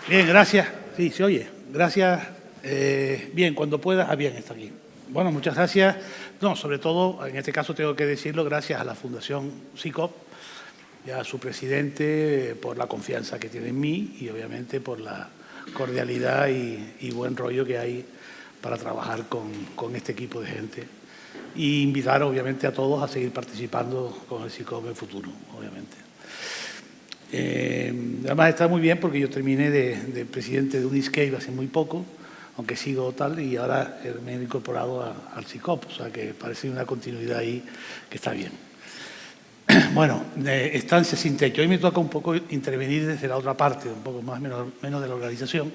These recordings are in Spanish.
Bien, gracias. Sí, se oye. Gracias. Bien, cuando pueda. Bien, está aquí. Bueno, muchas gracias. No, sobre todo, en este caso tengo que decirlo, gracias a la Fundación SICOP y a su presidente por la confianza que tiene en mí y obviamente por la cordialidad y buen rollo que hay para trabajar con este equipo de gente. Y invitar, obviamente, a todos a seguir participando con el SICOP en el futuro, obviamente. Además está muy bien porque yo terminé de presidente de Uniscape hace muy poco, aunque sigo tal, y ahora me he incorporado al SICOP, o sea que parece una continuidad ahí que está bien. Bueno, estancia sin techo. Hoy me toca un poco intervenir desde la otra parte, un poco más menos de la organización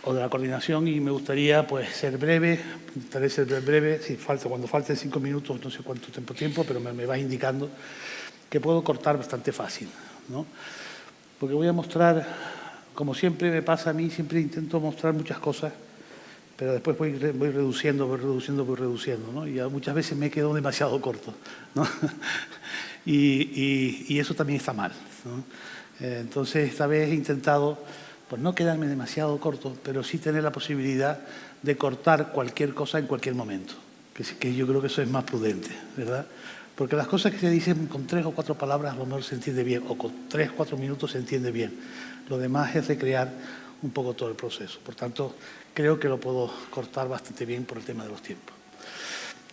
o de la coordinación, y me gustaría pues ser breve, intentaré ser breve, cuando falten 5 minutos, no sé cuánto tiempo, pero me vas indicando que puedo cortar bastante fácil, ¿no? Porque voy a mostrar, como siempre me pasa a mí, siempre intento mostrar muchas cosas, pero después voy reduciendo, ¿no? Y muchas veces me quedo demasiado corto, ¿no? y eso también está mal, ¿no? Entonces, esta vez he intentado pues no quedarme demasiado corto, pero sí tener la posibilidad de cortar cualquier cosa en cualquier momento, que yo creo que eso es más prudente, ¿verdad? Porque las cosas que se dicen con 3 o 4 palabras a lo mejor se entiende bien, o con 3 o 4 minutos se entiende bien. Lo demás es recrear un poco todo el proceso. Por tanto, creo que lo puedo cortar bastante bien por el tema de los tiempos.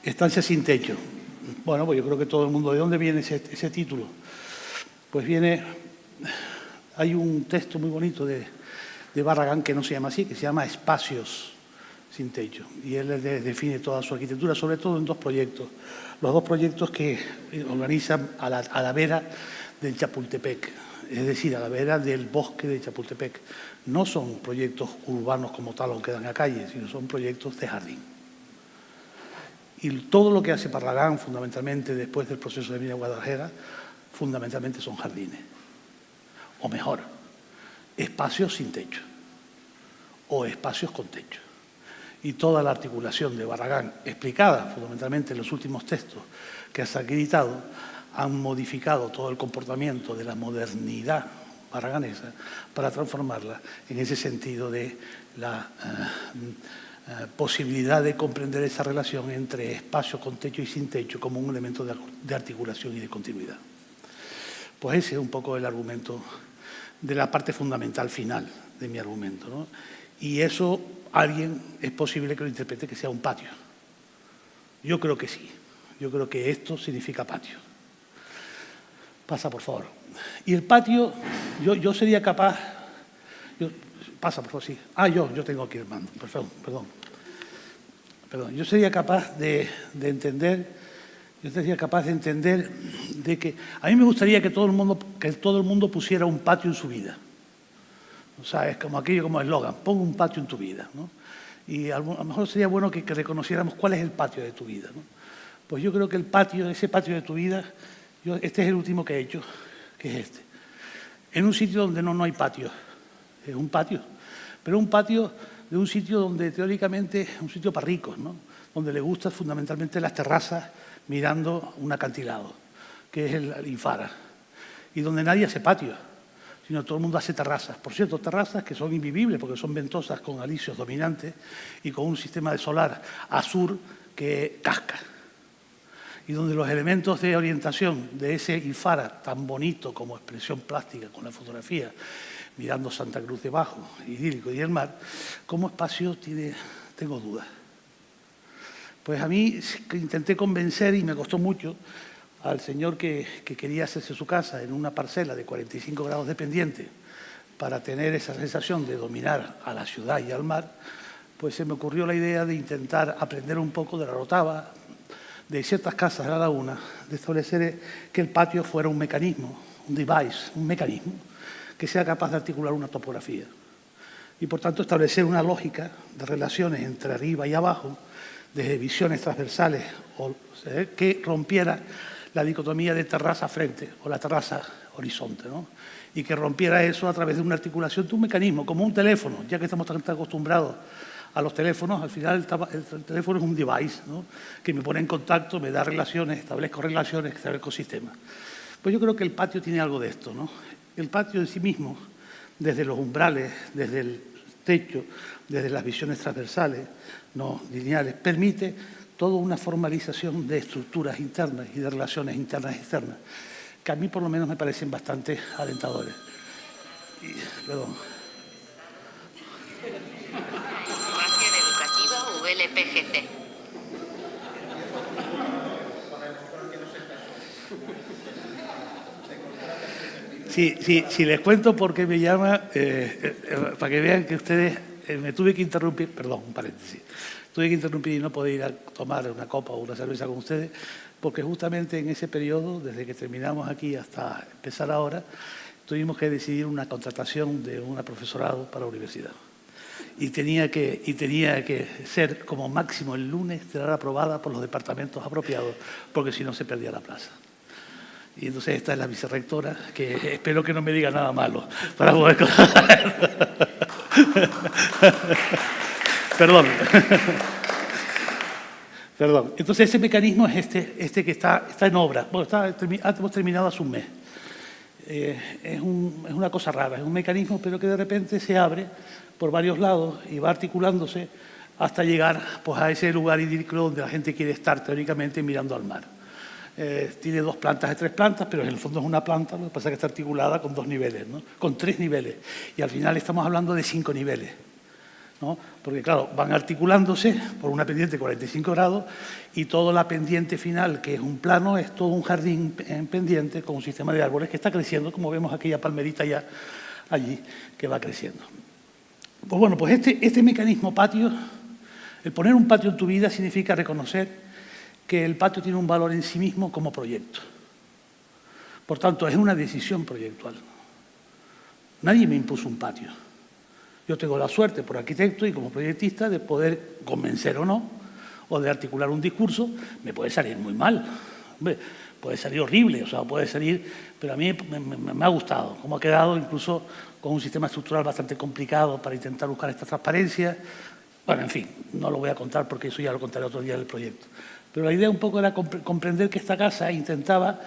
Estancia sin techo. Bueno, pues yo creo que todo el mundo... ¿De dónde viene ese título? Pues viene... Hay un texto muy bonito de Barragán que no se llama así, que se llama Espacios sin techo. Y él define toda su arquitectura, sobre todo en 2 proyectos. Los 2 proyectos que organizan a la vera del Chapultepec, es decir, a la vera del bosque de Chapultepec. No son proyectos urbanos como tal, aunque dan a calle, sino son proyectos de jardín. Y todo lo que hace Barragán, fundamentalmente, después del proceso de Mina Guadalajara, fundamentalmente son jardines. O mejor, espacios sin techo o espacios con techo. Y toda la articulación de Barragán, explicada fundamentalmente en los últimos textos que has acreditado, han modificado todo el comportamiento de la modernidad barraganesa para transformarla en ese sentido de la posibilidad de comprender esa relación entre espacio con techo y sin techo como un elemento de articulación y de continuidad. Pues ese es un poco el argumento de la parte fundamental final de mi argumento, ¿no? Y eso alguien es posible que lo interprete que sea un patio. Yo creo que sí. Yo creo que esto significa patio. Pasa, por favor. Y el patio, yo sería capaz... pasa, por favor, sí. Yo tengo aquí el mando. Perdón. Yo sería capaz de entender... Yo sería capaz de entender de que... A mí me gustaría que todo el mundo pusiera un patio en su vida. O sea, es como aquello, como eslogan, pon un patio en tu vida, ¿no? Y a lo mejor sería bueno que reconociéramos cuál es el patio de tu vida, ¿no? Pues yo creo que ese patio de tu vida, este es el último que he hecho, que es este. En un sitio donde no hay patio. Es un patio. Pero un patio de un sitio donde teóricamente es un sitio para ricos, ¿no? Donde le gustan fundamentalmente las terrazas mirando un acantilado, que es el Infara. Y donde nadie hace patio, sino todo el mundo hace terrazas. Por cierto, terrazas que son invivibles porque son ventosas con alisios dominantes y con un sistema de solar azul que casca. Y donde los elementos de orientación de ese Infara, tan bonito como expresión plástica con la fotografía, mirando Santa Cruz debajo, idílico, y el mar, como espacio tengo dudas. Pues a mí intenté convencer, y me costó mucho, al señor que quería hacerse su casa en una parcela de 45 grados de pendiente para tener esa sensación de dominar a la ciudad y al mar, pues se me ocurrió la idea de intentar aprender un poco de la Rotava, de ciertas casas de la laguna, de establecer que el patio fuera un mecanismo, un device, un mecanismo que sea capaz de articular una topografía. Y por tanto establecer una lógica de relaciones entre arriba y abajo, desde visiones transversales que rompiera la dicotomía de terraza frente o la terraza horizonte, ¿no? Y que rompiera eso a través de una articulación de un mecanismo, como un teléfono, ya que estamos tan acostumbrados a los teléfonos, al final el teléfono es un device, ¿no? Que me pone en contacto, me da relaciones, establezco sistemas. Pues yo creo que el patio tiene algo de esto, ¿no? El patio en sí mismo desde los umbrales, desde el techo, desde las visiones transversales, no lineales, permite toda una formalización de estructuras internas y de relaciones internas y externas, que a mí por lo menos me parecen bastante alentadores. Perdón. Formación educativa ULPGC. Si les cuento por qué me llama, para que vean que ustedes, me tuve que interrumpir, perdón, un paréntesis, tuve que interrumpir y no poder ir a tomar una copa o una cerveza con ustedes, porque justamente en ese periodo, desde que terminamos aquí hasta empezar ahora, tuvimos que decidir una contratación de un profesorado para la universidad. Y tenía que ser como máximo el lunes, estar aprobada por los departamentos apropiados, porque si no se perdía la plaza. Y entonces esta es la vicerrectora, que espero que no me diga nada malo para poder... Perdón. Perdón. Entonces ese mecanismo es este que está en obra. Bueno, hemos terminado hace un mes. Es una cosa rara, es un mecanismo, pero que de repente se abre por varios lados y va articulándose hasta llegar pues, a ese lugar idílico donde la gente quiere estar teóricamente mirando al mar. Tiene 2 plantas de 3 plantas, pero en el fondo es una planta, lo que pasa es que está articulada con 2 niveles, ¿no? Con 3 niveles. Y al final estamos hablando de 5 niveles, ¿no? Porque, claro, van articulándose por una pendiente de 45 grados y toda la pendiente final, que es un plano, es todo un jardín en pendiente con un sistema de árboles que está creciendo, como vemos aquella palmerita ya allí que va creciendo. Pues bueno, pues este mecanismo patio, el poner un patio en tu vida significa reconocer que el patio tiene un valor en sí mismo como proyecto. Por tanto, es una decisión proyectual. Nadie me impuso un patio. Yo tengo la suerte, por arquitecto y como proyectista, de poder convencer o no, o de articular un discurso. Me puede salir muy mal, hombre, puede salir horrible, o sea, puede salir... Pero a mí me ha gustado, cómo ha quedado, incluso con un sistema estructural bastante complicado para intentar buscar esta transparencia. Bueno, en fin, no lo voy a contar porque eso ya lo contaré otro día del proyecto. Pero la idea un poco era comprender que esta casa intentaba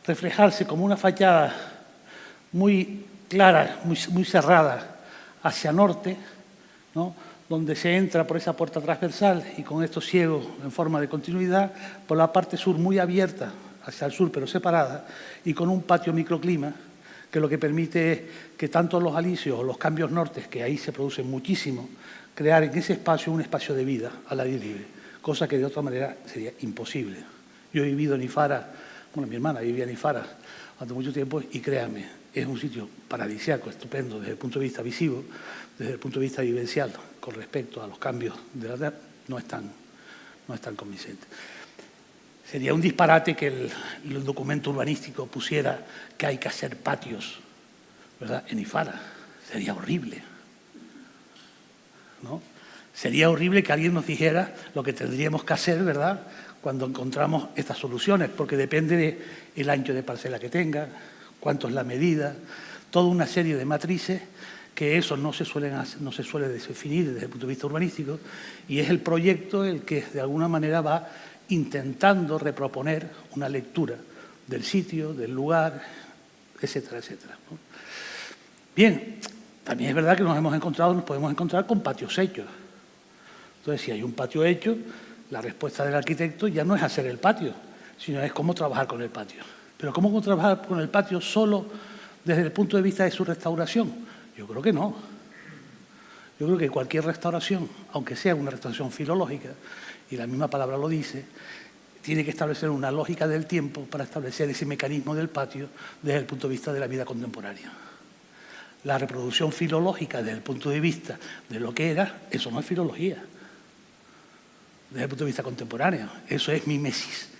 reflejarse como una fachada muy clara, muy cerrada hacia norte, ¿no? Donde se entra por esa puerta transversal y con estos ciegos en forma de continuidad, por la parte sur muy abierta hacia el sur pero separada y con un patio microclima que lo que permite es que tanto los alisios o los cambios nortes, que ahí se producen muchísimo, crear en ese espacio un espacio de vida al aire libre, cosa que de otra manera sería imposible. Yo he vivido en Ifara, bueno, mi hermana vivía en Ifara hace mucho tiempo y créanme, es un sitio paradisíaco, estupendo desde el punto de vista visivo, desde el punto de vista vivencial, con respecto a los cambios de la edad, no es tan convincente. Sería un disparate que el documento urbanístico pusiera que hay que hacer patios, ¿verdad?, en Ifara. Sería horrible, ¿no? Sería horrible que alguien nos dijera lo que tendríamos que hacer, ¿verdad?, cuando encontramos estas soluciones, porque depende del ancho de parcela que tenga, cuánto es la medida, toda una serie de matrices que eso no se suele definir desde el punto de vista urbanístico y es el proyecto el que de alguna manera va intentando reproponer una lectura del sitio, del lugar, etcétera, etcétera, ¿no? Bien, también es verdad que nos podemos encontrar con patios hechos. Entonces, si hay un patio hecho, la respuesta del arquitecto ya no es hacer el patio, sino es cómo trabajar con el patio. Pero ¿cómo trabajar con el patio solo desde el punto de vista de su restauración? Yo creo que no. Yo creo que cualquier restauración, aunque sea una restauración filológica, y la misma palabra lo dice, tiene que establecer una lógica del tiempo para establecer ese mecanismo del patio desde el punto de vista de la vida contemporánea. La reproducción filológica desde el punto de vista de lo que era, eso no es filología. Desde el punto de vista contemporáneo, eso es mimesis.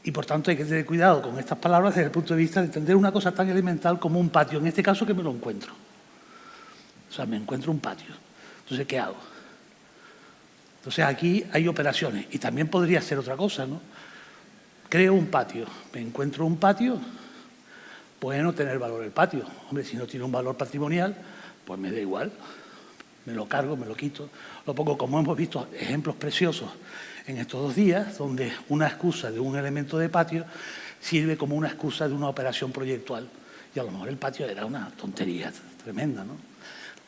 Y por tanto hay que tener cuidado con estas palabras desde el punto de vista de entender una cosa tan elemental como un patio, en este caso que me lo encuentro. O sea, me encuentro un patio. Entonces, ¿qué hago? Entonces aquí hay operaciones y también podría ser otra cosa, ¿no? Creo un patio, me encuentro un patio, puede no tener valor el patio. Hombre, si no tiene un valor patrimonial, pues me da igual. Me lo cargo, me lo quito, lo pongo, como hemos visto ejemplos preciosos en estos 2 días, donde una excusa de un elemento de patio sirve como una excusa de una operación proyectual Y a lo mejor el patio era una tontería tremenda, ¿no?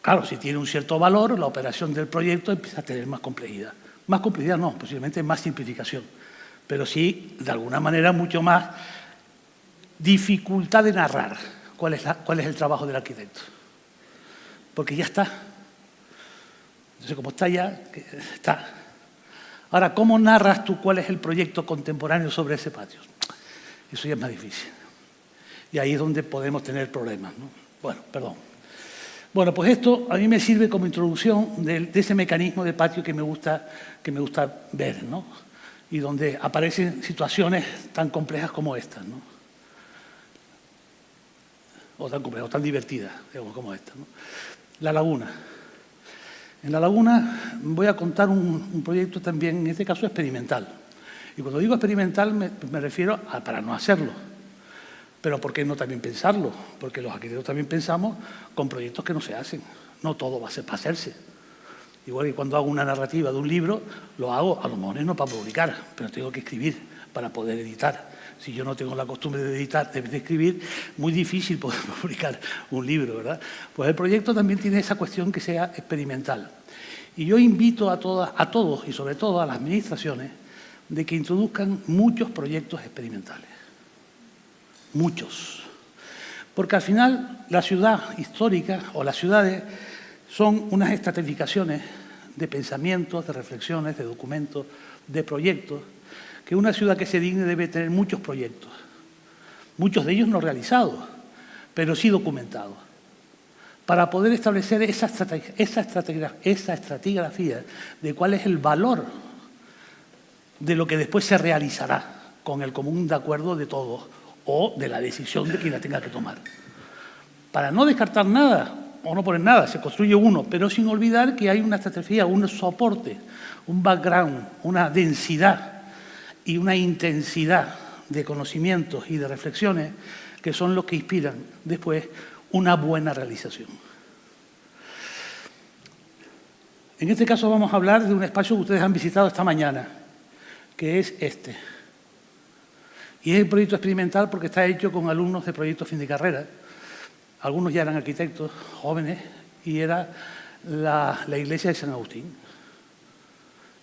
Claro, si tiene un cierto valor, la operación del proyecto empieza a tener más complejidad. Más complejidad no, posiblemente más simplificación. Pero sí, de alguna manera, mucho más dificultad de narrar cuál es el trabajo del arquitecto. Porque ya está. Entonces, como está ya, está. Ahora, ¿cómo narras tú cuál es el proyecto contemporáneo sobre ese patio? Eso ya es más difícil. Y ahí es donde podemos tener problemas, ¿no? Bueno, perdón. Bueno, pues esto a mí me sirve como introducción de ese mecanismo de patio que me gusta ver, ¿no? Y donde aparecen situaciones tan complejas como estas, ¿no? O tan complejas, o tan divertidas, digamos, como esta, ¿no? La laguna. En la laguna voy a contar un proyecto también, en este caso experimental. Y cuando digo experimental me refiero a para no hacerlo. Pero ¿por qué no también pensarlo? Porque los arquitectos también pensamos con proyectos que no se hacen. No todo va a ser para hacerse. Igual que cuando hago una narrativa de un libro, lo hago a lo mejor no para publicar, pero tengo que escribir para poder editar. Si yo no tengo la costumbre de editar, de escribir, muy difícil poder publicar un libro, ¿verdad? Pues el proyecto también tiene esa cuestión que sea experimental. Y yo invito a todos y sobre todo a las administraciones de que introduzcan muchos proyectos experimentales. Muchos. Porque al final la ciudad histórica o las ciudades son unas estratificaciones de pensamientos, de reflexiones, de documentos, de proyectos, que una ciudad que se digne debe tener muchos proyectos. Muchos de ellos no realizados, pero sí documentados. Para poder establecer esa estratigrafía de cuál es el valor de lo que después se realizará con el común de acuerdo de todos o de la decisión de quien la tenga que tomar. Para no descartar nada o no poner nada, se construye uno, pero sin olvidar que hay una estrategia, un soporte, un background, una densidad y una intensidad de conocimientos y de reflexiones que son los que inspiran después una buena realización. En este caso vamos a hablar de un espacio que ustedes han visitado esta mañana, que es este. Y es el proyecto experimental porque está hecho con alumnos de proyectos fin de carrera. Algunos ya eran arquitectos jóvenes y era la iglesia de San Agustín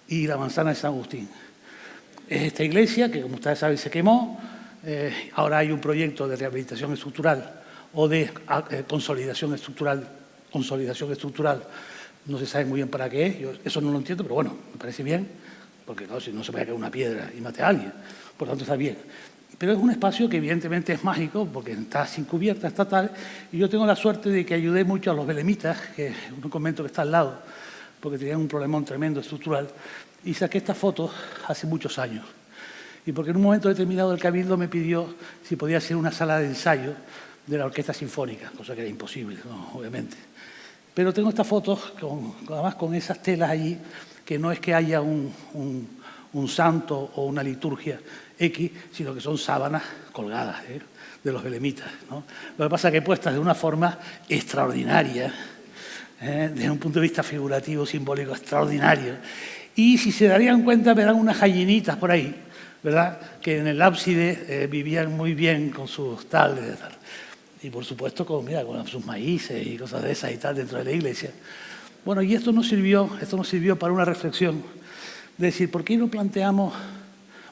y la manzana de San Agustín. Es esta iglesia que, como ustedes saben, se quemó. Ahora hay un proyecto de rehabilitación estructural o de consolidación estructural. No se sabe muy bien para qué es. Yo eso no lo entiendo, pero bueno, me parece bien, porque claro, si no se puede caer una piedra y mate a alguien. Por tanto, está bien. Pero es un espacio que evidentemente es mágico porque está sin cubierta estatal y yo tengo la suerte de que ayudé mucho a los belemitas, que es un convento que está al lado, porque tenían un problemón tremendo estructural, y saqué estas fotos hace muchos años. Y porque en un momento determinado el Cabildo me pidió si podía hacer una sala de ensayo de la Orquesta Sinfónica, cosa que era imposible, ¿no? Obviamente. Pero tengo estas fotos, además con esas telas allí, que no es que haya un santo o una liturgia X, sino que son sábanas colgadas de los belemitas, ¿no? Lo que pasa es que puestas de una forma extraordinaria, desde un punto de vista figurativo, simbólico, extraordinario. Y si se darían cuenta, verán unas gallinitas por ahí, ¿verdad?, que en el ábside vivían muy bien con sus tales. Y por supuesto con sus maíces y cosas de esas y tal dentro de la iglesia. Bueno, y esto nos sirvió para una reflexión. De decir, ¿por qué no planteamos?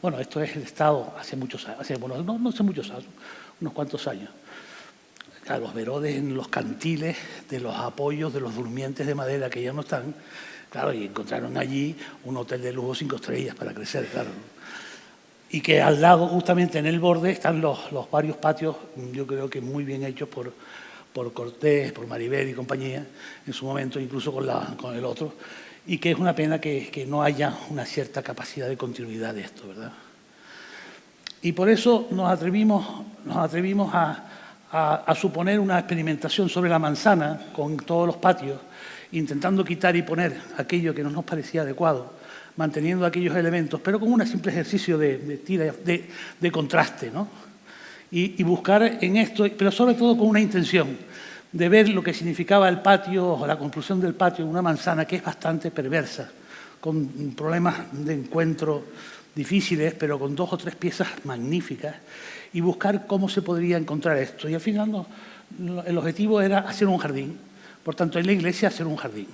Bueno, esto es el Estado hace muchos años, no hace muchos años, unos cuantos años. Claro, los verodes en los cantiles de los apoyos de los durmientes de madera que ya no están, claro, y encontraron allí un hotel de lujo 5 estrellas para crecer, claro. Y que al lado, justamente en el borde, están los varios patios, yo creo que muy bien hechos por Cortés, por Maribel y compañía, en su momento, incluso con el otro. Y que es una pena que no haya una cierta capacidad de continuidad de esto, ¿verdad? Y por eso nos atrevimos a suponer una experimentación sobre la manzana con todos los patios, intentando quitar y poner aquello que no nos parecía adecuado, manteniendo aquellos elementos, pero con un simple ejercicio de contraste, ¿no? Y buscar en esto, pero sobre todo con una intención de ver lo que significaba el patio o la construcción del patio en una manzana que es bastante perversa, con problemas de encuentro difíciles, pero con 2 o 3 piezas magníficas, y buscar cómo se podría encontrar esto. Y al final el objetivo era hacer un jardín. Por tanto, en la iglesia hacer un jardín.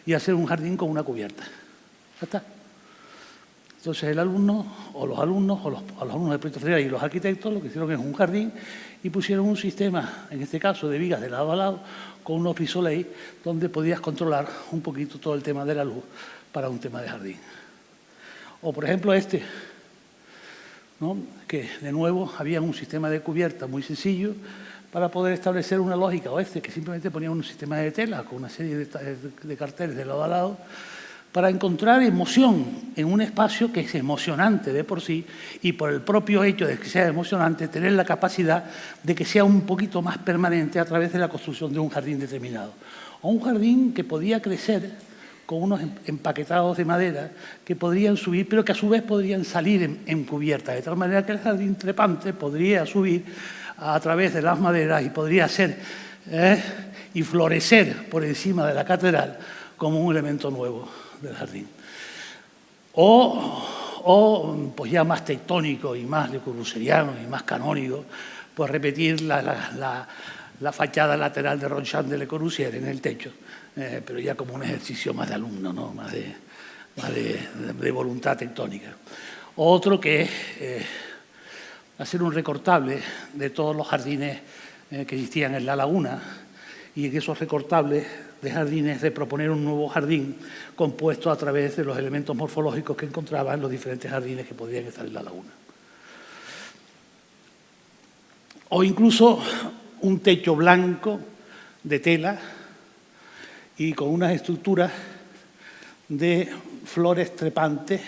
Y hacer un jardín con una cubierta. Ya está. Entonces el alumno, o los alumnos del proyecto federal y los arquitectos lo que hicieron es un jardín y pusieron un sistema, en este caso de vigas de lado a lado, con unos pisolés donde podías controlar un poquito todo el tema de la luz para un tema de jardín. O por ejemplo este, ¿no? Que de nuevo había un sistema de cubierta muy sencillo para poder establecer una lógica, o este que simplemente ponía un sistema de tela con una serie de carteles de lado a lado, para encontrar emoción en un espacio que es emocionante de por sí y por el propio hecho de que sea emocionante, tener la capacidad de que sea un poquito más permanente a través de la construcción de un jardín determinado. O un jardín que podía crecer con unos empaquetados de madera que podrían subir, pero que a su vez podrían salir en cubierta, de tal manera que el jardín trepante podría subir a través de las maderas y podría ser y florecer por encima de la catedral como un elemento nuevo del jardín. O pues ya más tectónico y más le corbuseriano y más canónico, pues repetir la fachada lateral de Ronchamp de Le Corbusier en el techo, pero ya como un ejercicio más de alumno, ¿no? más de voluntad tectónica. Otro que es hacer un recortable de todos los jardines que existían en la laguna, y en esos recortables de jardines de proponer un nuevo jardín compuesto a través de los elementos morfológicos que encontraba en los diferentes jardines que podían estar en la laguna. O incluso un techo blanco de tela y con unas estructuras de flores trepantes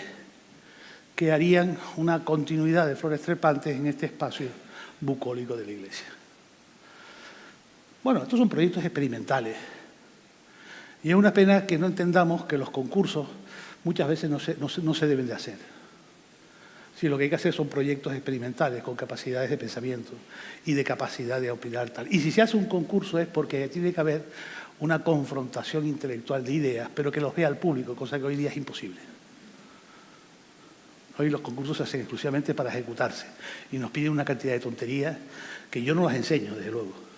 que harían una continuidad de flores trepantes en este espacio bucólico de la iglesia. Bueno, estos son proyectos experimentales y es una pena que no entendamos que los concursos muchas veces no se deben de hacer. Si lo que hay que hacer son proyectos experimentales con capacidades de pensamiento y de capacidad de opinar tal. Y si se hace un concurso es porque tiene que haber una confrontación intelectual de ideas, pero que los vea el público, cosa que hoy día es imposible. Hoy los concursos se hacen exclusivamente para ejecutarse y nos piden una cantidad de tonterías que yo no las enseño, desde luego.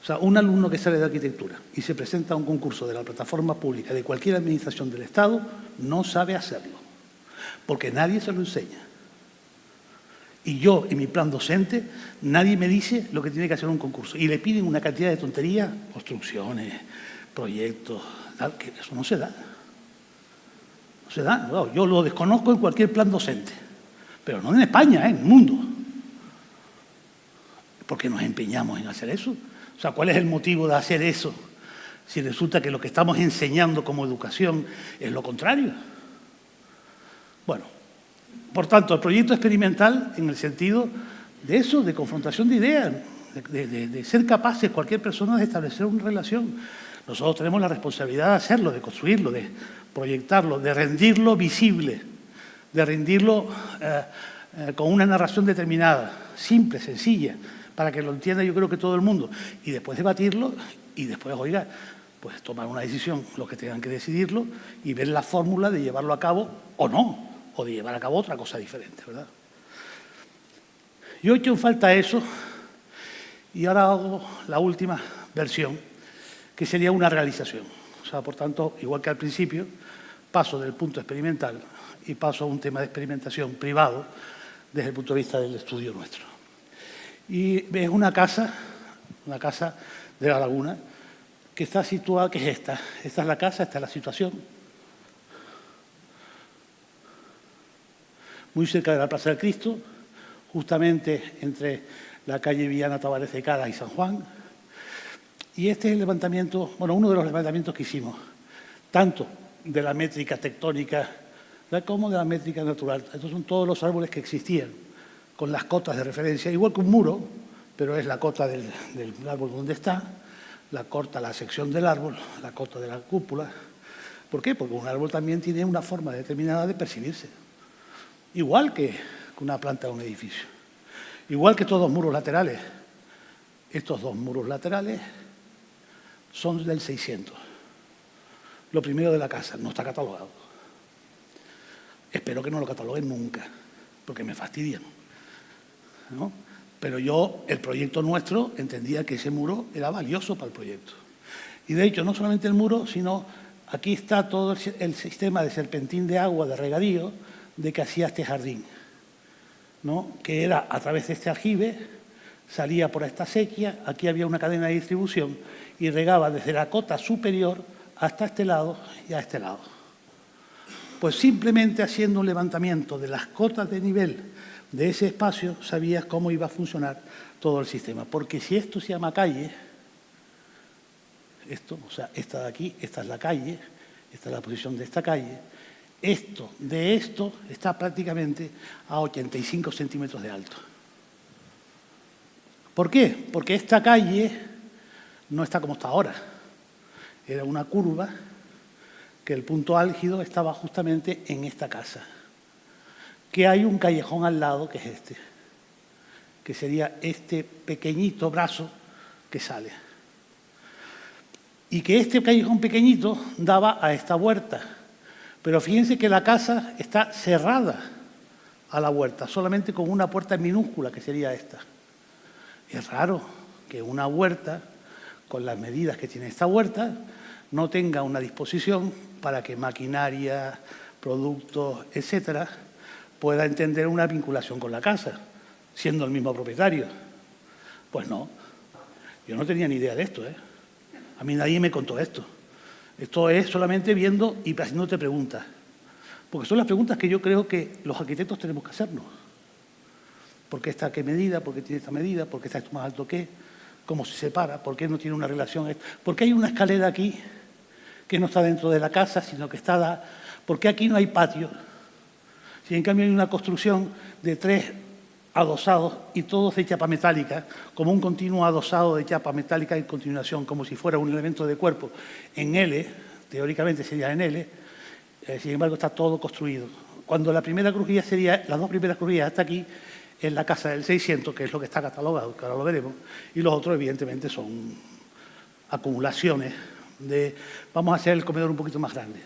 O sea, un alumno que sale de arquitectura y se presenta a un concurso de la plataforma pública de cualquier administración del Estado no sabe hacerlo, porque nadie se lo enseña. Y yo, en mi plan docente, nadie me dice lo que tiene que hacer un concurso. Y le piden una cantidad de tonterías, construcciones, proyectos, tal, que eso no se da. No se da. No, yo lo desconozco en cualquier plan docente, pero no en España, en el mundo. ¿Por qué nos empeñamos en hacer eso? O sea, ¿cuál es el motivo de hacer eso si resulta que lo que estamos enseñando como educación es lo contrario? Bueno, por tanto, el proyecto experimental en el sentido de eso, de confrontación de ideas, de ser capaces cualquier persona de establecer una relación. Nosotros tenemos la responsabilidad de hacerlo, de construirlo, de proyectarlo, de rendirlo visible, de rendirlo con una narración determinada, simple, sencilla, para que lo entienda yo creo que todo el mundo, y después debatirlo y después, oiga, pues tomar una decisión, los que tengan que decidirlo, y ver la fórmula de llevarlo a cabo o no, o de llevar a cabo otra cosa diferente, ¿verdad? Yo he hecho en falta eso, y ahora hago la última versión, que sería una realización. O sea, por tanto, igual que al principio, paso del punto experimental y paso a un tema de experimentación privado desde el punto de vista del estudio nuestro. Y es una casa de la laguna, que está situada, que es esta. Esta es la casa, esta es la situación. Muy cerca de la Plaza del Cristo, justamente entre la calle Villana Tavares de Cadas y San Juan. Y este es el levantamiento, bueno, uno de los levantamientos que hicimos, tanto de la métrica tectónica como de la métrica natural. Estos son todos los árboles que existían, con las cotas de referencia, igual que un muro, pero es la cota del árbol donde está, la sección del árbol, la cota de la cúpula. ¿Por qué? Porque un árbol también tiene una forma determinada de percibirse, igual que una planta de un edificio, igual que todos los muros laterales. Estos dos muros laterales son del 600, lo primero de la casa, no está catalogado. Es espero que no lo cataloguen nunca, porque me fastidian, ¿no? Pero yo, el proyecto nuestro, entendía que ese muro era valioso para el proyecto. Y de hecho, no solamente el muro, sino aquí está todo el sistema de serpentín de agua, de regadío, de que hacía este jardín, ¿no? Que era a través de este aljibe, salía por esta sequía, aquí había una cadena de distribución y regaba desde la cota superior hasta este lado y a este lado. Pues simplemente haciendo un levantamiento de las cotas de nivel de ese espacio, sabías cómo iba a funcionar todo el sistema. Porque si esto se llama calle, esto, o sea, esta de aquí, esta es la calle, esta es la posición de esta calle, de esto está prácticamente a 85 centímetros de alto. ¿Por qué? Porque esta calle no está como está ahora. Era una curva que el punto álgido estaba justamente en esta casa. Que hay un callejón al lado, que es este, que sería este pequeñito brazo que sale. Y que este callejón pequeñito daba a esta huerta. Pero fíjense que la casa está cerrada a la huerta, solamente con una puerta minúscula, que sería esta. Es raro que una huerta, con las medidas que tiene esta huerta, no tenga una disposición para que maquinaria, productos, etcétera, pueda entender una vinculación con la casa, siendo el mismo propietario. Pues no, yo no tenía ni idea de esto, ¿eh? A mí nadie me contó esto. Esto es solamente viendo y haciéndote preguntas. Porque son las preguntas que yo creo que los arquitectos tenemos que hacernos. ¿Por qué está qué medida? ¿Por qué tiene esta medida? ¿Por qué está esto más alto que? ¿Cómo se separa? ¿Por qué no tiene una relación? ¿Por qué hay una escalera aquí que no está dentro de la casa, sino que está... ¿Por qué aquí no hay patio? Si en cambio hay una construcción de 3 adosados y todos de chapa metálica, como un continuo adosado de chapa metálica en continuación, como si fuera un elemento de cuerpo en L, teóricamente sería en L, sin embargo está todo construido. Cuando la primera crujía sería, las 2 primeras crujías hasta aquí, en la casa del 600, que es lo que está catalogado, que ahora lo veremos, y los otros evidentemente son acumulaciones de vamos a hacer el comedor un poquito más grande,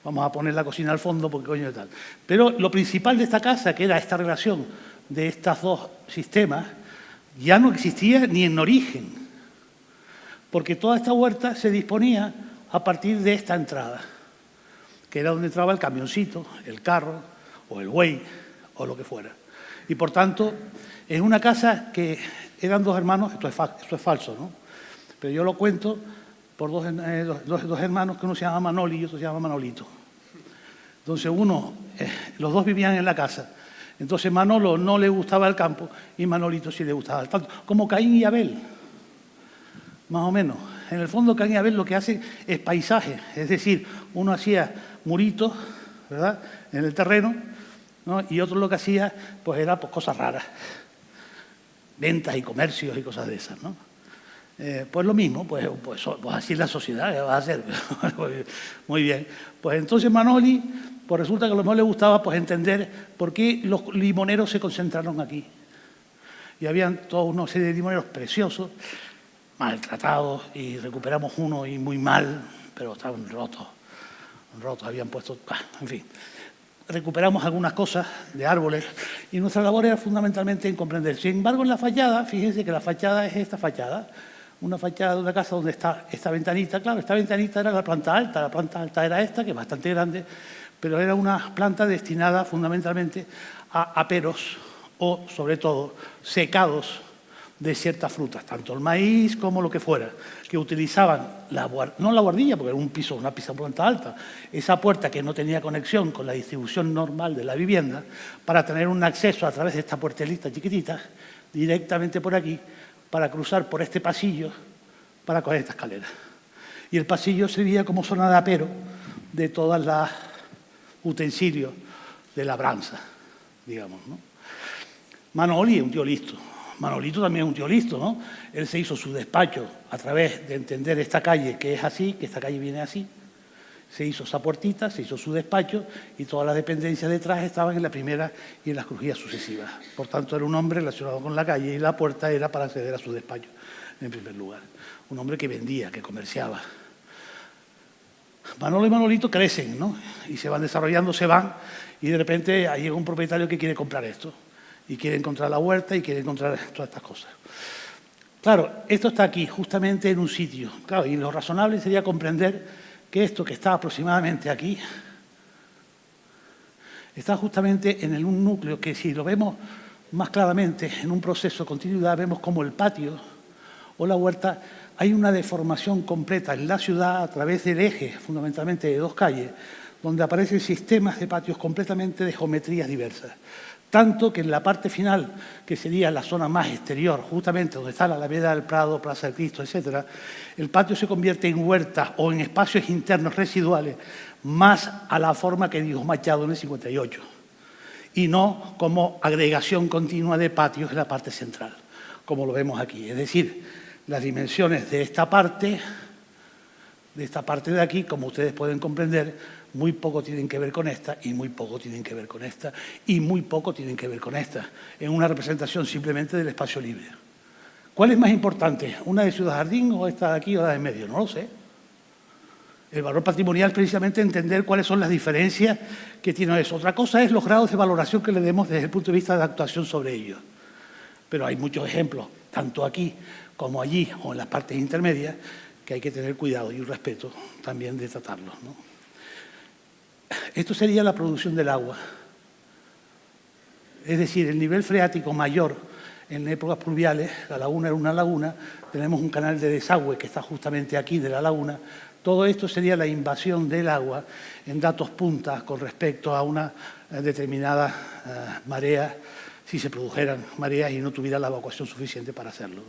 vamos a poner la cocina al fondo porque coño de tal. Pero lo principal de esta casa, que era esta relación de estos 2 sistemas, ya no existía ni en origen, porque toda esta huerta se disponía a partir de esta entrada, que era donde entraba el camioncito, el carro o el buey o lo que fuera. Y por tanto, es una casa que eran 2 hermanos, esto es falso, ¿no? Pero yo lo cuento por dos hermanos, que uno se llama Manoli y otro se llama Manolito. Entonces los 2 vivían en la casa. Entonces Manolo no le gustaba el campo y Manolito sí le gustaba el campo. Como Caín y Abel, más o menos. En el fondo Caín y Abel lo que hacen es paisaje, es decir, uno hacía muritos, ¿verdad?, en el terreno, ¿no? Y otro lo que hacía pues era pues, cosas raras, ventas y comercios y cosas de esas, ¿no? Pues lo mismo, pues así es la sociedad, ¿qué va a hacer? Muy bien. Pues entonces Manoli, pues resulta que a lo mejor le gustaba pues entender por qué los limoneros se concentraron aquí. Y habían toda una serie de limoneros preciosos, maltratados, y recuperamos uno y muy mal, pero estaban rotos, habían puesto, en fin. Recuperamos algunas cosas de árboles y nuestra labor era fundamentalmente en comprender. Sin embargo, en la fachada, fíjense que la fachada es esta fachada, una fachada de una casa donde está esta ventanita. Claro, esta ventanita era la planta alta era esta, que es bastante grande, pero era una planta destinada fundamentalmente a aperos o, sobre todo, secados de ciertas frutas, tanto el maíz como lo que fuera, que utilizaban, no la guardilla, porque era una planta alta, esa puerta que no tenía conexión con la distribución normal de la vivienda, para tener un acceso a través de esta puertelita chiquitita, directamente por aquí, para cruzar por este pasillo, para coger esta escalera. Y el pasillo servía como zona de apero de todos los utensilios de labranza, digamos, ¿no? Manoli es un tío listo. Manolito también es un tío listo, ¿no? Él se hizo su despacho a través de entender esta calle que es así, que esta calle viene así. Se hizo esa puertita, se hizo su despacho y todas las dependencias detrás estaban en la primera y en las crujías sucesivas. Por tanto, era un hombre relacionado con la calle y la puerta era para acceder a su despacho, en primer lugar. Un hombre que vendía, que comerciaba. Manolo y Manolito crecen, ¿no? Y se van desarrollando, se van, y de repente llega un propietario que quiere comprar esto, y quiere encontrar la huerta y quiere encontrar todas estas cosas. Claro, esto está aquí, justamente en un sitio. Claro, y lo razonable sería comprender que esto que está aproximadamente aquí está justamente en un núcleo que, si lo vemos más claramente en un proceso de continuidad, vemos como el patio o la huerta, hay una deformación completa en la ciudad a través del eje, fundamentalmente de dos calles, donde aparecen sistemas de patios completamente de geometrías diversas. Tanto que en la parte final, que sería la zona más exterior, justamente donde está la Alameda del Prado, Plaza del Cristo, etc., el patio se convierte en huertas o en espacios internos residuales más a la forma que dijo Machado en el 58, y no como agregación continua de patios en la parte central, como lo vemos aquí. Es decir, las dimensiones de esta parte de aquí, como ustedes pueden comprender, muy poco tienen que ver con esta, y muy poco tienen que ver con esta, y muy poco tienen que ver con esta, en una representación simplemente del espacio libre. ¿Cuál es más importante? ¿Una de Ciudad Jardín o esta de aquí o la de en medio? No lo sé. El valor patrimonial es precisamente entender cuáles son las diferencias que tiene eso. Otra cosa es los grados de valoración que le demos desde el punto de vista de actuación sobre ellos. Pero hay muchos ejemplos, tanto aquí como allí o en las partes intermedias, que hay que tener cuidado y un respeto también de tratarlos, ¿no? Esto sería la producción del agua. Es decir, el nivel freático mayor en épocas pluviales, la laguna era una laguna, tenemos un canal de desagüe que está justamente aquí de la laguna. Todo esto sería la invasión del agua en datos puntas con respecto a una determinada marea, si se produjeran mareas y no tuviera la evacuación suficiente para hacerlo.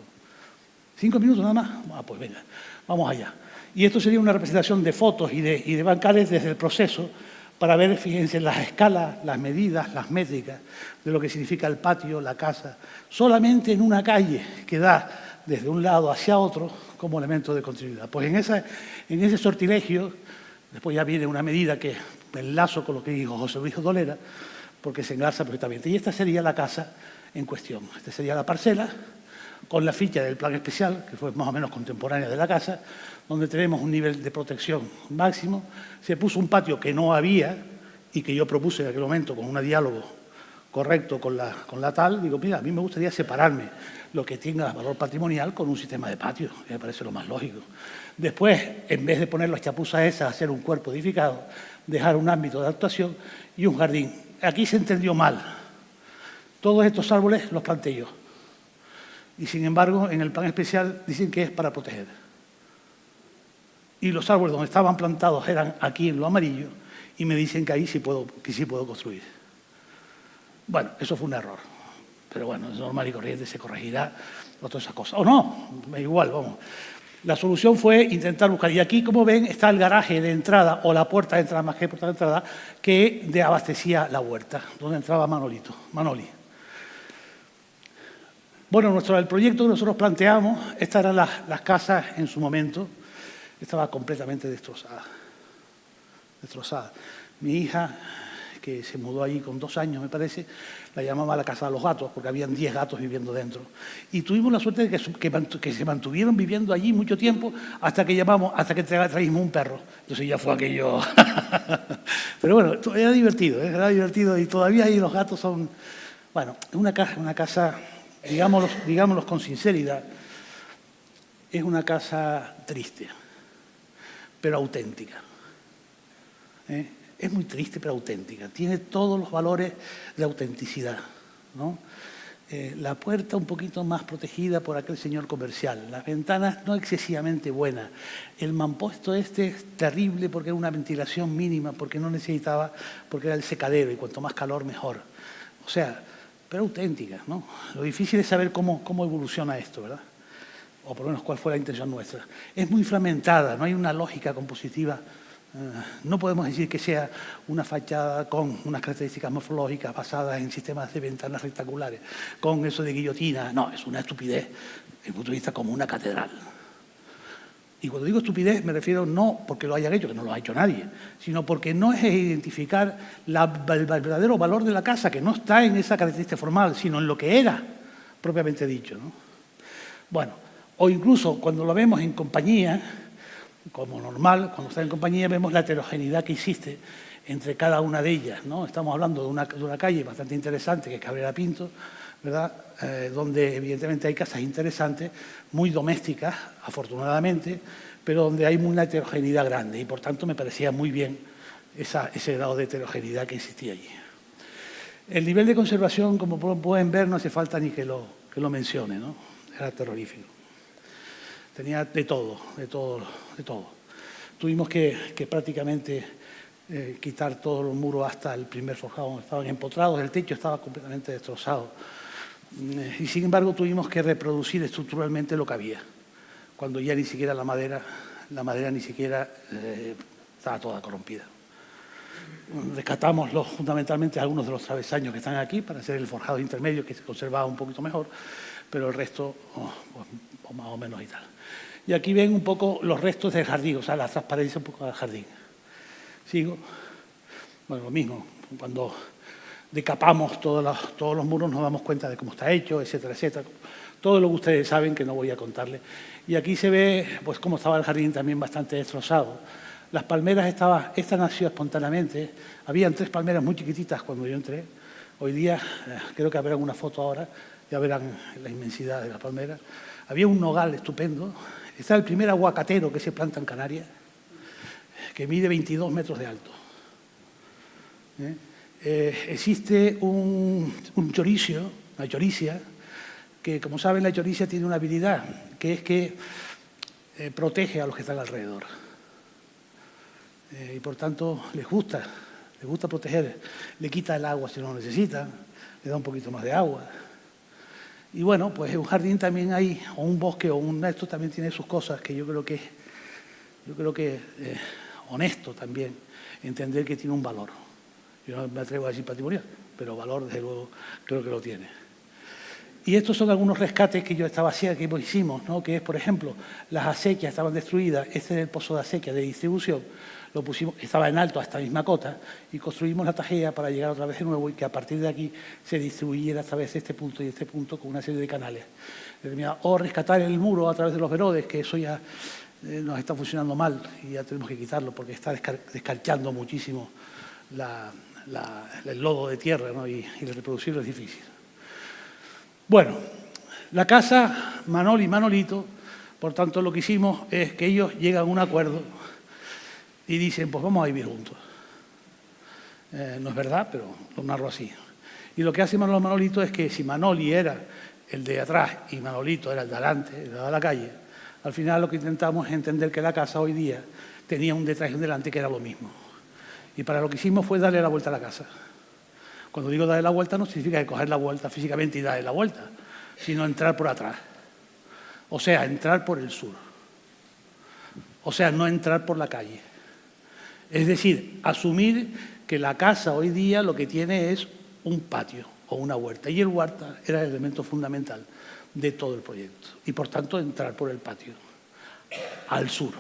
5 minutos nada más. Pues venga, vamos allá. Y esto sería una representación de fotos y de bancales desde el proceso para ver, fíjense, las escalas, las medidas, las métricas de lo que significa el patio, la casa, solamente en una calle que da desde un lado hacia otro como elemento de continuidad. Pues en ese sortilegio, después ya viene una medida que enlazo con lo que dijo José Luis Dolera, porque se enlaza perfectamente. Y esta sería la casa en cuestión. Esta sería la parcela, con la ficha del plan especial, que fue más o menos contemporánea de la casa, donde tenemos un nivel de protección máximo. Se puso un patio que no había y que yo propuse en aquel momento con un diálogo correcto con la tal. Digo, mira, a mí me gustaría separarme lo que tenga valor patrimonial con un sistema de patio, que me parece lo más lógico. Después, en vez de poner las chapuzas esas, hacer un cuerpo edificado, dejar un ámbito de actuación y un jardín. Aquí se entendió mal. Todos estos árboles los planté yo. Y sin embargo, en el plan especial dicen que es para proteger. Y los árboles donde estaban plantados eran aquí en lo amarillo, y me dicen que ahí sí puedo construir. Bueno, eso fue un error. Pero bueno, es normal y corriente, se corregirá, o todas esas cosas. O no, da igual, vamos. La solución fue intentar buscar. Y aquí, como ven, está el garaje de entrada, o la puerta de entrada, más que puerta de entrada, que abastecía la huerta, donde entraba Manoli. Bueno, el proyecto que nosotros planteamos, estas eran las casas en su momento, estaba completamente destrozada. Mi hija, que se mudó allí con 2 años, me parece, la llamaba la casa de los gatos, porque habían 10 gatos viviendo dentro. Y tuvimos la suerte de que se mantuvieron viviendo allí mucho tiempo hasta que trajimos un perro. Entonces ya fue aquello. Pero bueno, era divertido, y todavía ahí los gatos son... Bueno, una casa... Digámoslo con sinceridad, es una casa triste, pero auténtica. Es muy triste, pero auténtica. Tiene todos los valores de autenticidad, ¿no? La puerta un poquito más protegida por aquel señor comercial. Las ventanas no excesivamente buenas. El mampuesto este es terrible porque era una ventilación mínima, porque no necesitaba, porque era el secadero y cuanto más calor mejor. O sea, pero auténtica, ¿no? Lo difícil es saber cómo evoluciona esto, ¿verdad? O por lo menos cuál fue la intención nuestra. Es muy fragmentada, no hay una lógica compositiva. No podemos decir que sea una fachada con unas características morfológicas basadas en sistemas de ventanas rectangulares, con eso de guillotina. No, es una estupidez, desde el punto de vista como una catedral. Y cuando digo estupidez me refiero no porque lo hayan hecho, que no lo ha hecho nadie, sino porque no es identificar el verdadero valor de la casa, que no está en esa característica formal, sino en lo que era, propiamente dicho, ¿no? Bueno, o incluso cuando lo vemos en compañía, como normal, cuando está en compañía vemos la heterogeneidad que existe entre cada una de ellas, ¿no? Estamos hablando de una calle bastante interesante, que es Cabrera Pinto, ¿verdad? Donde evidentemente hay casas interesantes, muy domésticas, afortunadamente, pero donde hay una heterogeneidad grande y por tanto me parecía muy bien ese grado de heterogeneidad que existía allí. El nivel de conservación, como pueden ver, no hace falta ni que lo mencione, ¿no? Era terrorífico. Tenía de todo. Tuvimos que prácticamente quitar todos los muros hasta el primer forjado, donde estaban empotrados, el techo estaba completamente destrozado. Y sin embargo tuvimos que reproducir estructuralmente lo que había, cuando ya ni siquiera la madera ni siquiera estaba toda corrompida. Rescatamos fundamentalmente algunos de los travesaños que están aquí para hacer el forjado intermedio, que se conservaba un poquito mejor, pero el resto pues más o menos y tal. Y aquí ven un poco los restos del jardín, o sea, la transparencia un poco del jardín. Sigo. Bueno, lo mismo, cuando decapamos todos los muros nos damos cuenta de cómo está hecho, etcétera, etcétera. Todo lo que ustedes saben que no voy a contarles. Y aquí se ve pues cómo estaba el jardín también bastante destrozado. Las palmeras esta nació espontáneamente. Habían 3 palmeras muy chiquititas cuando yo entré. Hoy día, creo que habrá una foto ahora, ya verán la inmensidad de las palmeras. Había un nogal estupendo. Está el primer aguacatero que se planta en Canarias, que mide 22 metros de alto. Existe un choricio, una choricia, que como saben la choricia tiene una habilidad, que es que protege a los que están alrededor. Y por tanto les gusta proteger, le quita el agua si no lo necesita, le da un poquito más de agua. Y bueno, pues un jardín también hay, o un bosque, o esto también tiene sus cosas que yo creo que honesto también, entender que tiene un valor. Yo no me atrevo a decir patrimonial, pero valor desde luego creo que lo tiene. Y estos son algunos rescates que yo estaba haciendo, que hicimos, ¿no? Que es, por ejemplo, las acequias estaban destruidas, este es el pozo de acequia de distribución, lo pusimos, estaba en alto a esta misma cota, y construimos la tajea para llegar otra vez de nuevo y que a partir de aquí se distribuyera a través de este punto y este punto con una serie de canales. O rescatar el muro a través de los verodes, que eso ya nos está funcionando mal y ya tenemos que quitarlo porque está descarchando muchísimo el lodo de tierra, ¿no? y reproducirlo es difícil. Bueno, la casa Manol y Manolito, por tanto lo que hicimos es que ellos llegan a un acuerdo y dicen, pues vamos a vivir juntos. No es verdad, pero lo narro así. Y lo que hace Manol y Manolito es que si Manoli era el de atrás y Manolito era el de adelante, el de la calle, al final lo que intentamos es entender que la casa hoy día tenía un detrás y un delante que era lo mismo. Y para lo que hicimos fue darle la vuelta a la casa. Cuando digo darle la vuelta no significa que coger la vuelta físicamente y darle la vuelta, sino entrar por atrás. O sea, entrar por el sur. O sea, no entrar por la calle. Es decir, asumir que la casa hoy día lo que tiene es un patio o una huerta. Y el huerta era el elemento fundamental de todo el proyecto. Y por tanto, entrar por el patio al sur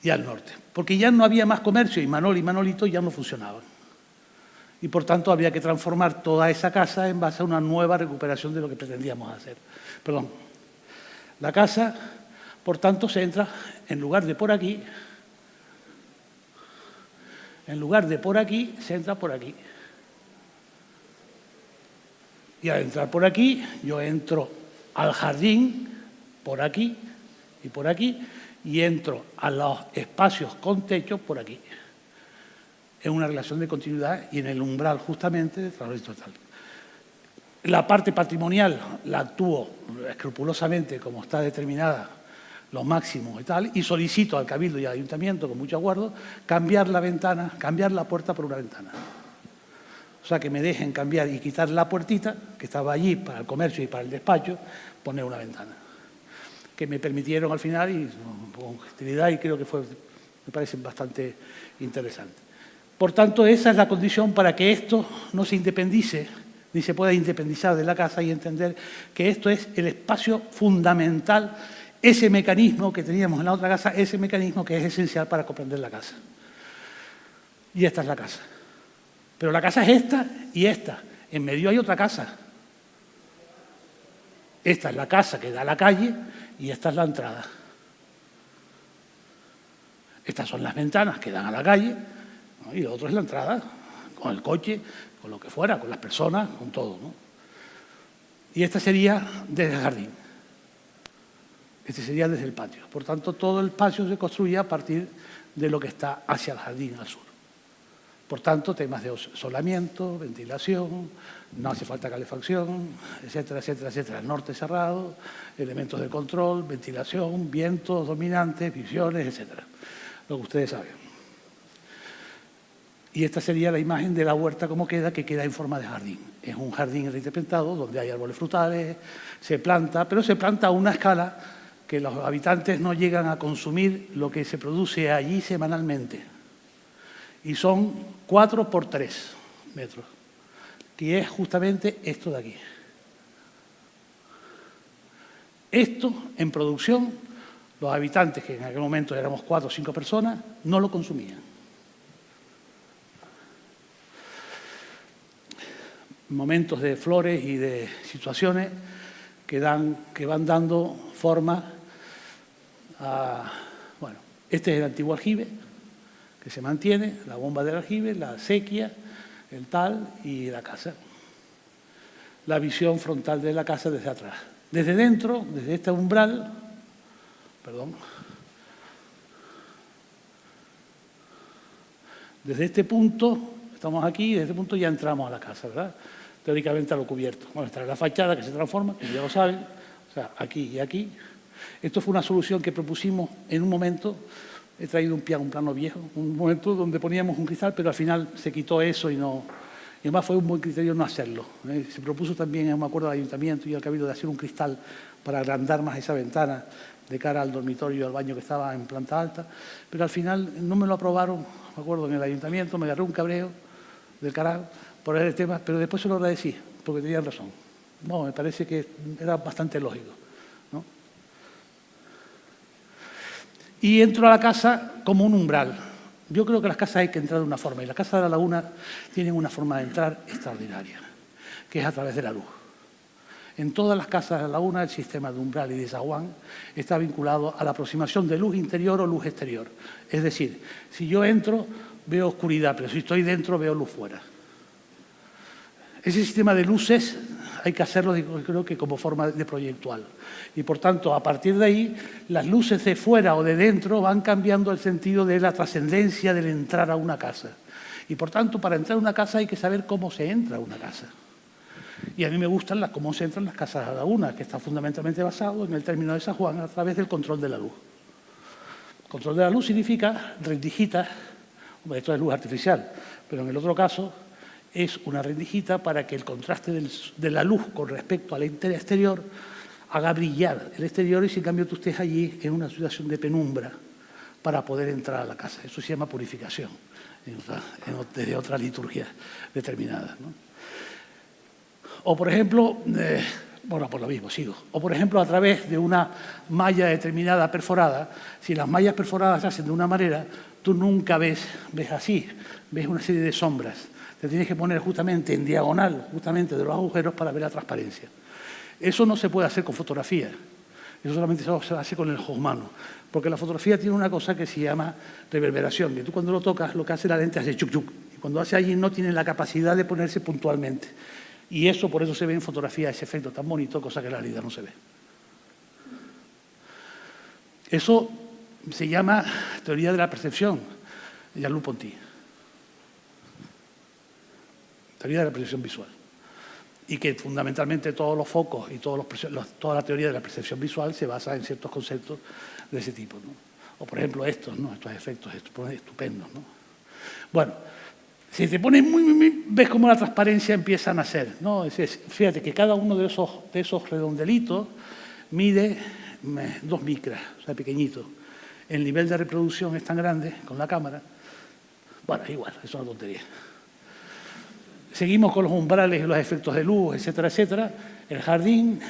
y al norte. Porque ya no había más comercio y Manol y Manolito ya no funcionaban. Y por tanto había que transformar toda esa casa en base a una nueva recuperación de lo que pretendíamos hacer. Perdón. La casa, por tanto, se entra, en lugar de por aquí, se entra por aquí. Y al entrar por aquí, yo entro al jardín, por aquí, y entro a los espacios con techo por aquí. En una relación de continuidad y en el umbral justamente de través total. La parte patrimonial la actúo escrupulosamente como está determinada, lo máximo y tal, y solicito al Cabildo y al Ayuntamiento con mucho acuerdo cambiar la puerta por una ventana. O sea, que me dejen cambiar y quitar la puertita que estaba allí para el comercio y para el despacho, poner una ventana. Que me permitieron al final y con hostilidad y creo que me parece bastante interesante. Por tanto, esa es la condición para que esto no se independice, ni se pueda independizar de la casa y entender que esto es el espacio fundamental, ese mecanismo que teníamos en la otra casa, ese mecanismo que es esencial para comprender la casa. Y esta es la casa. Pero la casa es esta y esta. En medio hay otra casa. Esta es la casa que da a la calle y esta es la entrada. Estas son las ventanas que dan a la calle, ¿no? Y lo otro es la entrada, con el coche, con lo que fuera, con las personas, con todo, ¿no? Y esta sería desde el jardín. Este sería desde el patio. Por tanto, todo el patio se construye a partir de lo que está hacia el jardín al sur. Por tanto, temas de solamiento, ventilación, no hace falta calefacción, etcétera, etcétera, etcétera. Norte cerrado, elementos de control, ventilación, vientos dominantes, visiones, etcétera. Lo que ustedes saben. Y esta sería la imagen de la huerta como queda, que queda en forma de jardín. Es un jardín repentado donde hay árboles frutales, se planta, pero se planta a una escala que los habitantes no llegan a consumir lo que se produce allí semanalmente. Y son 4 por 3 metros, que es justamente esto de aquí. Esto, en producción, los habitantes, que en aquel momento éramos 4 o 5 personas, no lo consumían. Momentos de flores y de situaciones que van dando forma a... Bueno, este es el antiguo aljibe, que se mantiene, la bomba del aljibe, la acequia, el tal y la casa. La visión frontal de la casa desde atrás. Desde dentro, desde este umbral, perdón, desde este punto, estamos aquí, desde este punto ya entramos a la casa, ¿verdad? Teóricamente a lo cubierto. Bueno, está la fachada que se transforma, que ya lo saben, o sea, aquí y aquí. Esto fue una solución que propusimos en un momento. He traído un plano viejo, un momento donde poníamos un cristal, pero al final se quitó eso y no... Y además fue un buen criterio no hacerlo. Se propuso también, me acuerdo, al ayuntamiento y al cabildo de hacer un cristal para agrandar más esa ventana de cara al dormitorio y al baño que estaba en planta alta, pero al final no me lo aprobaron, me acuerdo, en el ayuntamiento, me agarré un cabreo del carajo por el tema, pero después se lo agradecí, porque tenían razón. No, me parece que era bastante lógico, ¿no? Y entro a la casa como un umbral. Yo creo que las casas hay que entrar de una forma, y la Casa de la Laguna tienen una forma de entrar extraordinaria, que es a través de la luz. En todas las casas de la Laguna el sistema de umbral y de zaguán está vinculado a la aproximación de luz interior o luz exterior. Es decir, si yo entro veo oscuridad, pero si estoy dentro veo luz fuera. Ese sistema de luces hay que hacerlo, creo que como forma de proyectual. Y por tanto, a partir de ahí, las luces de fuera o de dentro van cambiando el sentido de la trascendencia del entrar a una casa. Y por tanto, para entrar a una casa hay que saber cómo se entra a una casa. Y a mí me gustan cómo se entran las casas a la Laguna, que está fundamentalmente basado en el término de San Juan a través del control de la luz. Control de la luz significa rendijita, esto es luz artificial, pero en el otro caso es una rendijita para que el contraste de la luz con respecto al exterior haga brillar el exterior y, si en cambio, tú estés allí en una situación de penumbra para poder entrar a la casa. Eso se llama purificación, desde otra liturgia determinada, ¿no? O, por ejemplo, bueno, por lo mismo, sigo. O, por ejemplo, a través de una malla determinada perforada. Si las mallas perforadas se hacen de una manera, tú nunca ves así, ves una serie de sombras. Te tienes que poner justamente en diagonal, justamente de los agujeros, para ver la transparencia. Eso no se puede hacer con fotografía. Eso solamente se hace con el ojo humano. Porque la fotografía tiene una cosa que se llama reverberación. Que tú cuando lo tocas, lo que hace la lente hace chuc chuc. Y cuando hace allí no tiene la capacidad de ponerse puntualmente. Y eso, por eso se ve en fotografía ese efecto tan bonito, cosa que en la realidad no se ve. Eso se llama teoría de la percepción, Jean-Luc Ponty. Teoría de la percepción visual. Y que fundamentalmente todos los focos y toda la teoría de la percepción visual se basa en ciertos conceptos de ese tipo, ¿no? O, por ejemplo, estos, ¿no? Estos efectos estupendos, ¿no? Bueno, si te pones ves cómo la transparencia empieza a nacer, ¿no? Fíjate que cada uno de esos redondelitos mide 2 micras, o sea, pequeñito. El nivel de reproducción es tan grande con la cámara. Bueno, igual, eso es una tontería. Seguimos con los umbrales y los efectos de luz, etcétera, etcétera. El jardín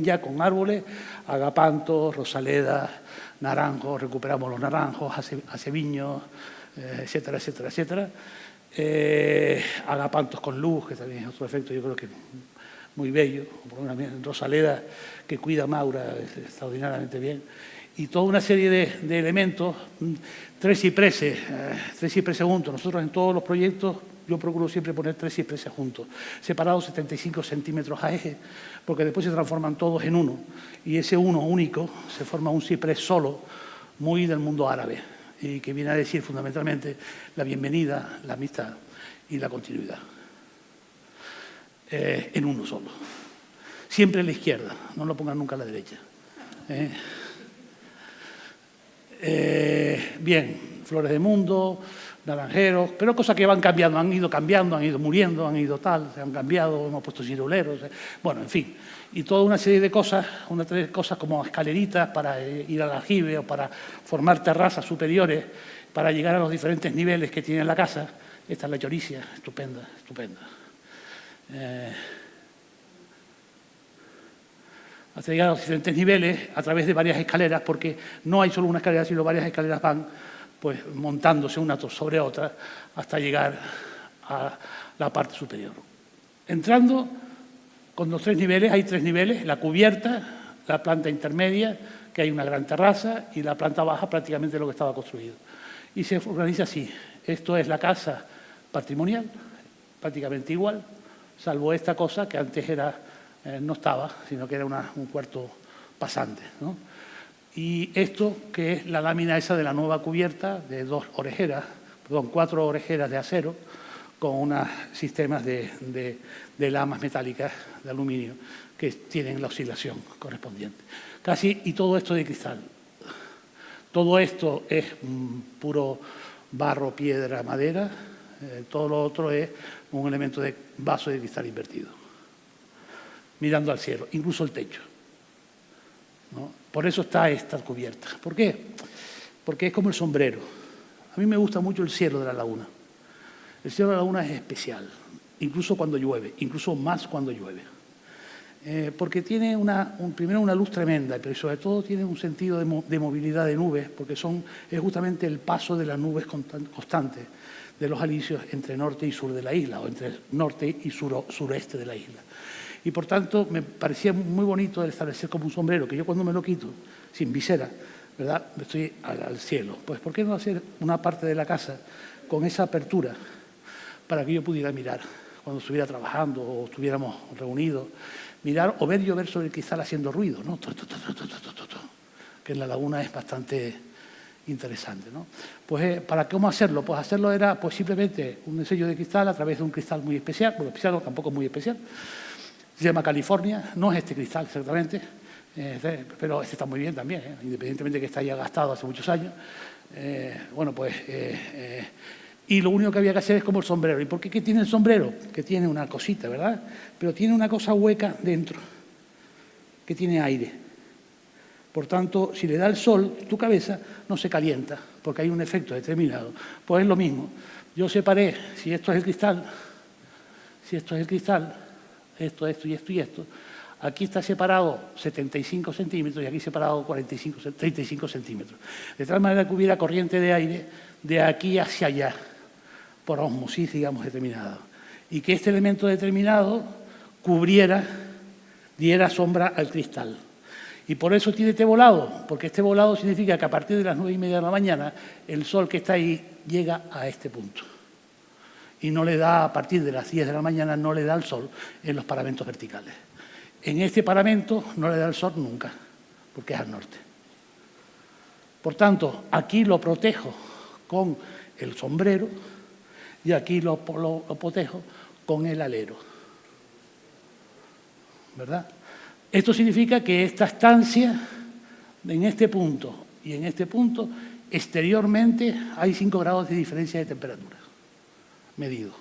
ya con árboles, agapantos, rosaledas, naranjos, recuperamos los naranjos, aceviños, etcétera, etcétera, etcétera. Agapantos con luz, que también es otro efecto, yo creo que muy bello, una Rosaleda que cuida a Maura extraordinariamente bien, y toda una serie de elementos, tres cipreses juntos. Nosotros en todos los proyectos yo procuro siempre poner 3 cipreses juntos, separados 75 centímetros a eje, porque después se transforman todos en uno, y ese uno único se forma un ciprés solo, muy del mundo árabe, y que viene a decir fundamentalmente la bienvenida, la amistad y la continuidad. En uno solo. Siempre a la izquierda, no lo pongan nunca a la derecha. Bien, flores de mundo, naranjeros, pero cosas que van cambiando, han ido muriendo, han ido tal, se han cambiado, hemos puesto ciruleros, bueno, en fin. Y toda una serie de cosas, como escaleritas para ir al aljibe o para formar terrazas superiores, para llegar a los diferentes niveles que tiene la casa. Esta es la lloricia, estupenda, estupenda. Hasta llegar a los diferentes niveles a través de varias escaleras, porque no hay solo una escalera, sino varias escaleras van pues montándose una sobre otra hasta llegar a la parte superior. Entrando con los 3 niveles, hay 3 niveles, la cubierta, la planta intermedia, que hay una gran terraza, y la planta baja prácticamente lo que estaba construido. Y se organiza así. Esto es la casa patrimonial, prácticamente igual, salvo esta cosa que antes no estaba, sino que era un cuarto pasante, ¿no? Y esto, que es la lámina esa de la nueva cubierta, de 4 orejeras de acero, con unos sistemas de lamas metálicas de aluminio que tienen la oscilación correspondiente. Y todo esto de cristal. Todo esto es puro barro, piedra, madera. Todo lo otro es un elemento de vaso de cristal invertido, mirando al cielo, incluso el techo, ¿no? Por eso está esta cubierta. ¿Por qué? Porque es como el sombrero. A mí me gusta mucho el cielo de la laguna. El cielo de la laguna es especial, incluso cuando llueve, incluso más cuando llueve. Porque tiene primero una luz tremenda, pero sobre todo tiene un sentido de movilidad de nubes, porque es justamente el paso de las nubes constantes de los alisios entre norte y sur de la isla, o entre norte y sureste de la isla. Y por tanto me parecía muy bonito el establecer como un sombrero, que yo cuando me lo quito, sin visera, ¿verdad?, estoy al cielo. Pues ¿por qué no hacer una parte de la casa con esa apertura para que yo pudiera mirar cuando estuviera trabajando o estuviéramos reunidos, mirar o ver llover sobre el cristal haciendo ruido, ¿no? Que en la laguna es bastante interesante, ¿no? Pues ¿para cómo hacerlo? Pues hacerlo era pues simplemente un sello de cristal a través de un cristal muy especial, bueno, especial tampoco muy especial. Se llama California, no es este cristal exactamente, pero este está muy bien también, independientemente de que está ya gastado hace muchos años. Y lo único que había que hacer es como el sombrero. ¿Y por qué tiene el sombrero? Que tiene una cosita, ¿verdad? Pero tiene una cosa hueca dentro, que tiene aire. Por tanto, si le da el sol, tu cabeza no se calienta, porque hay un efecto determinado. Pues es lo mismo. Yo separé, si esto es el cristal, esto y esto y esto. Aquí está separado 75 centímetros y aquí separado 35 centímetros. De tal manera que hubiera corriente de aire de aquí hacia allá, por osmosis, digamos, determinada. Y que este elemento determinado diera sombra al cristal. Y por eso tiene este volado, porque este volado significa que a partir de las 9:30 de la mañana el sol que está ahí llega a este punto. Y no le da, a partir de las 10 de la mañana, no le da el sol en los paramentos verticales. En este paramento no le da el sol nunca, porque es al norte. Por tanto, aquí lo protejo con el sombrero y aquí lo protejo con el alero. ¿Verdad? Esto significa que esta estancia, en este punto y en este punto, exteriormente hay 5 grados de diferencia de temperatura, medido.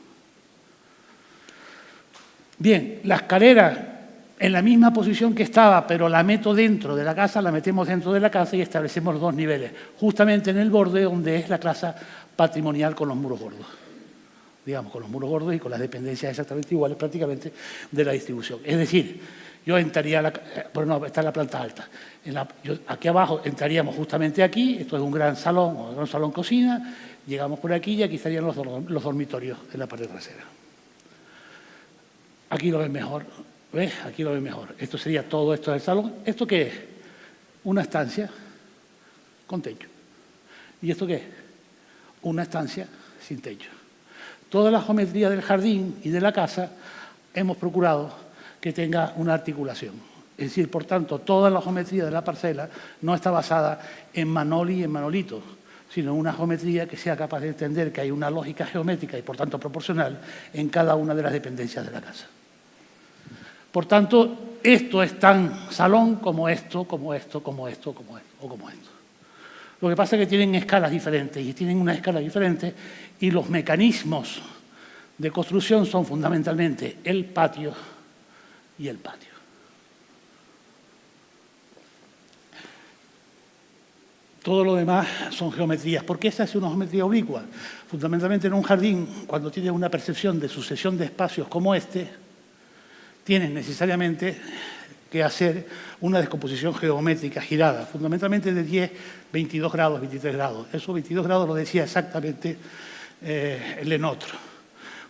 Bien, la escalera en la misma posición que estaba, pero la meto dentro de la casa, la metemos dentro de la casa y establecemos los 2 niveles, justamente en el borde donde es la casa patrimonial con los muros gordos. Digamos, con los muros gordos y con las dependencias exactamente iguales prácticamente de la distribución. Es decir, yo entraría, está en la planta alta. Aquí abajo entraríamos justamente aquí, esto es un gran salón o un gran salón cocina, llegamos por aquí y aquí estarían los dormitorios en la parte trasera. Aquí lo ven mejor. ¿Ves? Aquí lo ven mejor. Esto sería todo esto del salón. ¿Esto qué es? Una estancia con techo. ¿Y esto qué es? Una estancia sin techo. Toda la geometría del jardín y de la casa hemos procurado que tenga una articulación. Es decir, por tanto, toda la geometría de la parcela no está basada en manoli y en manolitos, sino en una geometría que sea capaz de entender que hay una lógica geométrica y, por tanto, proporcional en cada una de las dependencias de la casa. Por tanto, esto es tan salón como esto, como esto, como esto, como esto o como esto. Lo que pasa es que tienen escalas diferentes y tienen una escala diferente y los mecanismos de construcción son fundamentalmente el patio y el patio. Todo lo demás son geometrías. ¿Por qué esa es una geometría oblicua? Fundamentalmente en un jardín, cuando tienes una percepción de sucesión de espacios como este, tienes necesariamente que hacer una descomposición geométrica girada, fundamentalmente de 10, 22 grados, 23 grados. Esos 22 grados lo decía exactamente Lenotro.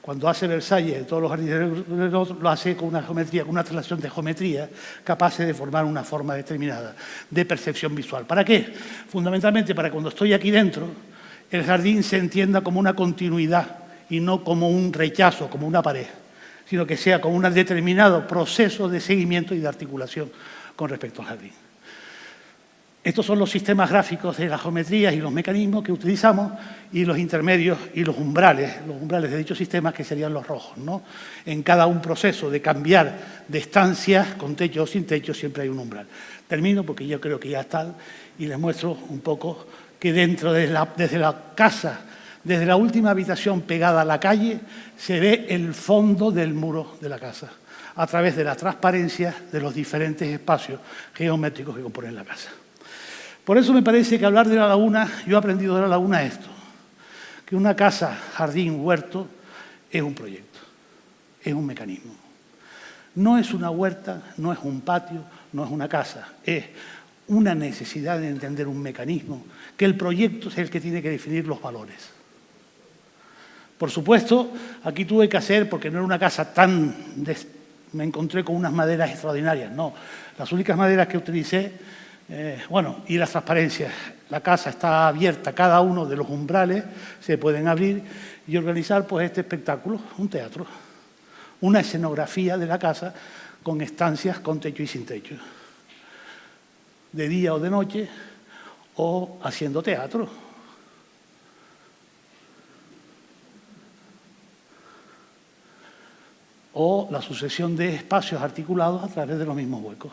Cuando hace Versalles, en todos los jardines de Lenotro, lo hace con una geometría, con una traslación de geometría capaz de formar una forma determinada de percepción visual. ¿Para qué? Fundamentalmente para cuando estoy aquí dentro, el jardín se entienda como una continuidad y no como un rechazo, como una pared, sino que sea como un determinado proceso de seguimiento y de articulación con respecto al jardín. Estos son los sistemas gráficos de las geometrías y los mecanismos que utilizamos y los intermedios y los umbrales de dichos sistemas, que serían los rojos, ¿no? En cada un proceso de cambiar de estancias con techo o sin techo siempre hay un umbral. Termino porque yo creo que ya está y les muestro un poco que dentro desde la casa, desde la última habitación pegada a la calle, se ve el fondo del muro de la casa a través de la transparencia de los diferentes espacios geométricos que componen la casa. Por eso me parece que hablar de la laguna, yo he aprendido de la laguna esto, que una casa, jardín, huerto, es un proyecto, es un mecanismo. No es una huerta, no es un patio, no es una casa, es una necesidad de entender un mecanismo, que el proyecto es el que tiene que definir los valores. Por supuesto, aquí tuve que hacer, porque no era una casa tan... me encontré con unas maderas extraordinarias, no. Las únicas maderas que utilicé, y las transparencias. La casa está abierta, cada uno de los umbrales se pueden abrir y organizar pues este espectáculo, un teatro, una escenografía de la casa con estancias con techo y sin techo, de día o de noche, o haciendo teatro. O la sucesión de espacios articulados a través de los mismos huecos.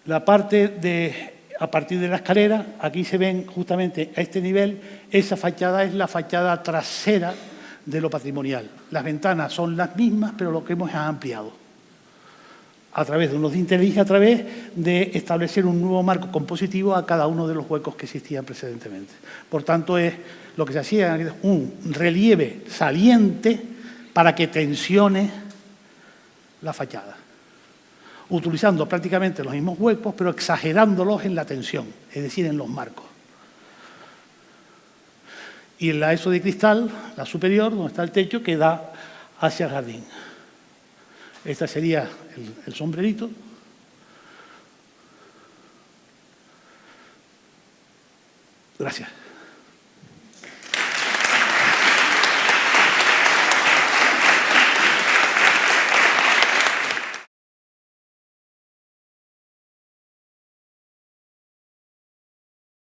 La parte a partir de la escalera, aquí se ven justamente a este nivel, esa fachada es la fachada trasera de lo patrimonial. Las ventanas son las mismas, pero lo que hemos ampliado a través de unos dinteles, a través de establecer un nuevo marco compositivo a cada uno de los huecos que existían precedentemente. Por tanto, es lo que se hacía un relieve saliente para que tensione la fachada, utilizando prácticamente los mismos huecos, pero exagerándolos en la tensión, es decir, en los marcos. Y en la ESO de cristal, la superior, donde está el techo, que da hacia el jardín. Este sería el sombrerito. Gracias.